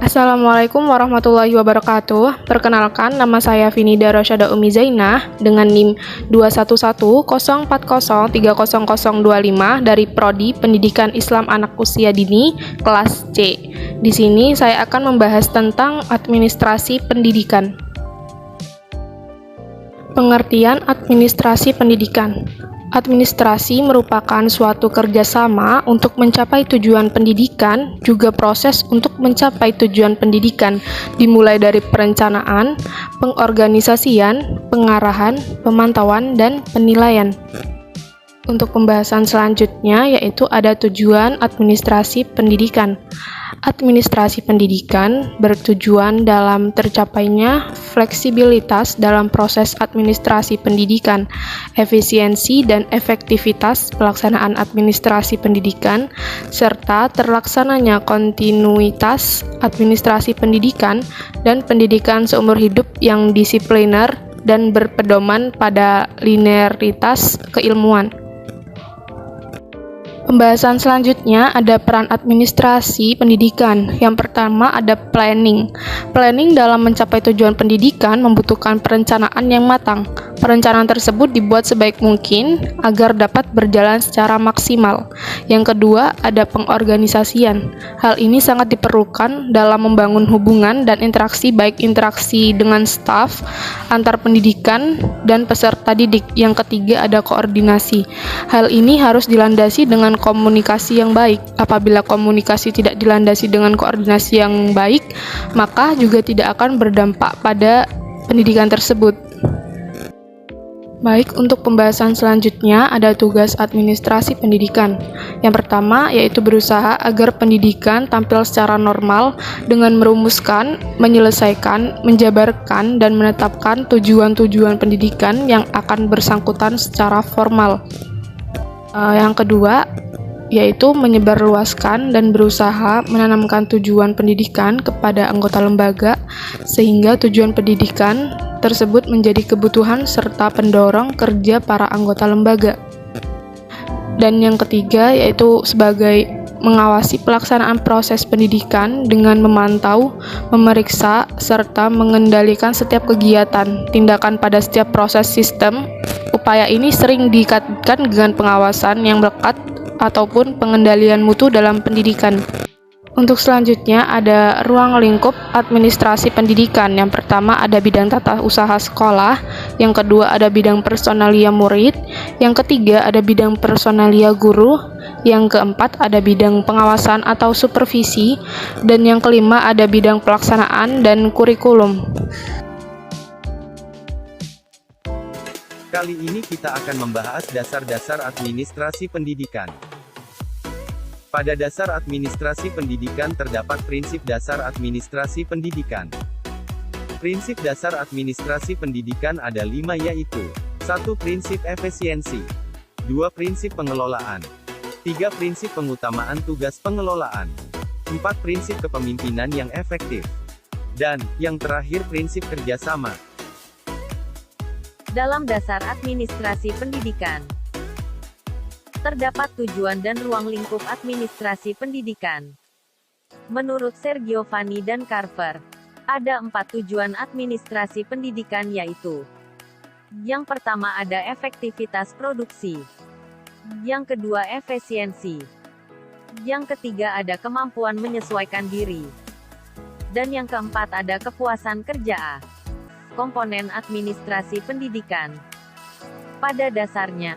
Assalamualaikum warahmatullahi wabarakatuh. Perkenalkan, nama saya Vinida Rosyada Umi Zainah dengan NIM 21104030025 dari Prodi Pendidikan Islam Anak Usia Dini kelas C. Di sini saya akan membahas tentang administrasi pendidikan. Pengertian administrasi pendidikan. Administrasi merupakan suatu kerjasama untuk mencapai tujuan pendidikan, juga proses untuk mencapai tujuan pendidikan, dimulai dari perencanaan, pengorganisasian, pengarahan, pemantauan, dan penilaian. Untuk pembahasan selanjutnya yaitu ada tujuan administrasi pendidikan. Administrasi pendidikan bertujuan dalam tercapainya fleksibilitas dalam proses administrasi pendidikan, efisiensi dan efektivitas pelaksanaan administrasi pendidikan, serta terlaksananya kontinuitas administrasi pendidikan dan pendidikan seumur hidup yang disipliner dan berpedoman pada linearitas keilmuan. Pembahasan selanjutnya ada peran administrasi pendidikan. Yang pertama ada planning. Planning dalam mencapai tujuan pendidikan membutuhkan perencanaan yang matang. Perencanaan tersebut dibuat sebaik mungkin agar dapat berjalan secara maksimal. Yang kedua ada pengorganisasian. Hal ini sangat diperlukan dalam membangun hubungan dan interaksi, baik interaksi dengan staf, antar pendidikan, dan peserta didik. Yang ketiga ada koordinasi. Hal ini harus dilandasi dengan komunikasi yang baik. Apabila komunikasi tidak dilandasi dengan koordinasi yang baik, maka juga tidak akan berdampak pada pendidikan tersebut. Baik, untuk pembahasan selanjutnya ada tugas administrasi pendidikan. Yang pertama yaitu berusaha agar pendidikan tampil secara normal dengan merumuskan, menyelesaikan, menjabarkan, dan menetapkan tujuan-tujuan pendidikan yang akan bersangkutan secara formal. Yang kedua yaitu menyebarluaskan dan berusaha menanamkan tujuan pendidikan kepada anggota lembaga sehingga tujuan pendidikan tersebut menjadi kebutuhan serta pendorong kerja para anggota lembaga. Dan yang ketiga yaitu sebagai mengawasi pelaksanaan proses pendidikan dengan memantau, memeriksa, serta mengendalikan setiap kegiatan, tindakan pada setiap proses sistem. Upaya ini sering dikaitkan dengan pengawasan yang melekat ataupun pengendalian mutu dalam pendidikan. Untuk selanjutnya ada ruang lingkup administrasi pendidikan. Yang pertama ada bidang tata usaha sekolah, yang kedua ada bidang personalia murid, yang ketiga ada bidang personalia guru, yang keempat ada bidang pengawasan atau supervisi, dan yang kelima ada bidang pelaksanaan dan kurikulum. Kali ini kita akan membahas dasar-dasar administrasi pendidikan. Pada dasar administrasi pendidikan terdapat prinsip dasar administrasi pendidikan. Prinsip dasar administrasi pendidikan ada 5 yaitu 1. Prinsip efisiensi 2. Prinsip pengelolaan 3. Prinsip pengutamaan tugas pengelolaan 4. Prinsip kepemimpinan yang efektif dan, yang terakhir, prinsip kerjasama. Dalam dasar administrasi pendidikan, terdapat tujuan dan ruang lingkup administrasi pendidikan. Menurut Sergio Vanni dan Carver, ada 4 tujuan administrasi pendidikan yaitu: yang pertama ada efektivitas produksi, yang kedua efisiensi, yang ketiga ada kemampuan menyesuaikan diri, dan yang keempat ada kepuasan kerja. Komponen administrasi pendidikan. Pada dasarnya,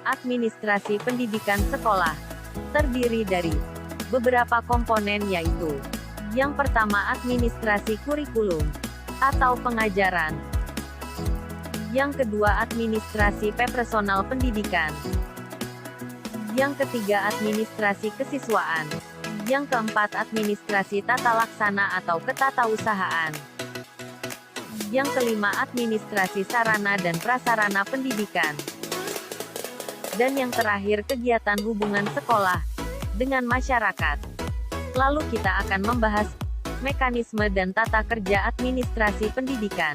administrasi pendidikan sekolah terdiri dari beberapa komponen yaitu: yang pertama administrasi kurikulum atau pengajaran, yang kedua administrasi personal pendidikan, yang ketiga administrasi kesiswaan, yang keempat administrasi tata laksana atau ketatausahaan, yang kelima administrasi sarana dan prasarana pendidikan, dan yang terakhir kegiatan hubungan sekolah dengan masyarakat. Lalu kita akan membahas mekanisme dan tata kerja administrasi pendidikan.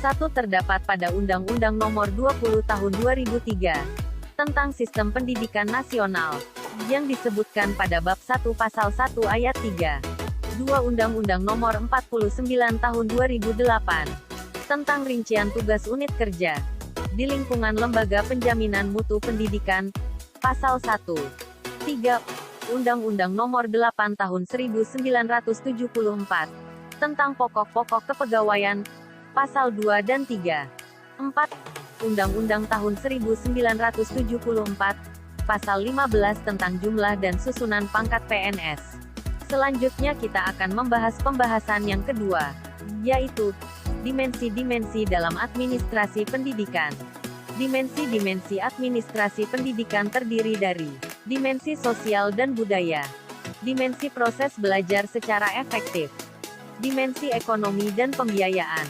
1. Terdapat pada Undang-Undang Nomor 20 Tahun 2003 tentang Sistem Pendidikan Nasional, yang disebutkan pada Bab 1 Pasal 1 Ayat 3. 2 Undang-Undang Nomor 49 Tahun 2008 tentang rincian tugas unit kerja di lingkungan lembaga penjaminan mutu pendidikan, Pasal 1. 3. Undang-Undang Nomor 8 Tahun 1974 tentang pokok-pokok kepegawaian, Pasal 2 dan 3. 4. Undang-Undang Tahun 1974, Pasal 15 tentang jumlah dan susunan pangkat PNS. Selanjutnya kita akan membahas pembahasan yang kedua, yaitu dimensi-dimensi dalam administrasi pendidikan. Dimensi-dimensi administrasi pendidikan terdiri dari dimensi sosial dan budaya, dimensi proses belajar secara efektif, dimensi ekonomi dan pembiayaan,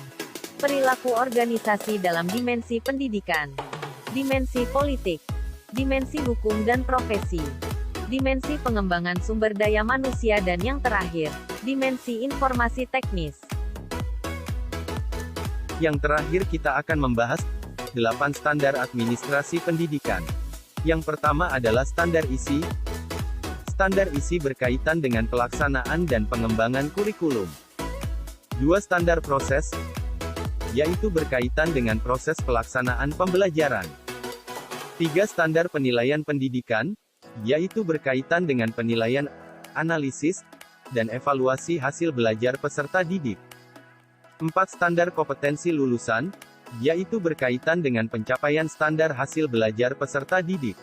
perilaku organisasi dalam dimensi pendidikan, dimensi politik, dimensi hukum dan profesi, dimensi pengembangan sumber daya manusia, dan yang terakhir, dimensi informasi teknis. Yang terakhir kita akan membahas 8 standar administrasi pendidikan. Yang pertama adalah standar isi. Standar isi berkaitan dengan pelaksanaan dan pengembangan kurikulum. 2 standar proses, yaitu berkaitan dengan proses pelaksanaan pembelajaran. 3 standar penilaian pendidikan, yaitu berkaitan dengan penilaian, analisis, dan evaluasi hasil belajar peserta didik. 4 standar kompetensi lulusan, yaitu berkaitan dengan pencapaian standar hasil belajar peserta didik.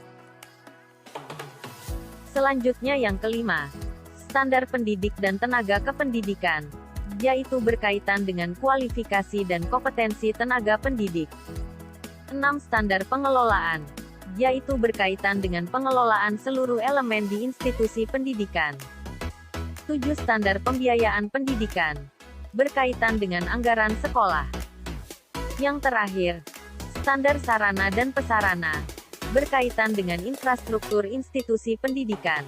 Selanjutnya yang kelima, standar pendidik dan tenaga kependidikan, yaitu berkaitan dengan kualifikasi dan kompetensi tenaga pendidik. 6 standar pengelolaan, yaitu berkaitan dengan pengelolaan seluruh elemen di institusi pendidikan. 7 standar pembiayaan pendidikan, berkaitan dengan anggaran sekolah. Yang terakhir, standar sarana dan prasarana, berkaitan dengan infrastruktur institusi pendidikan.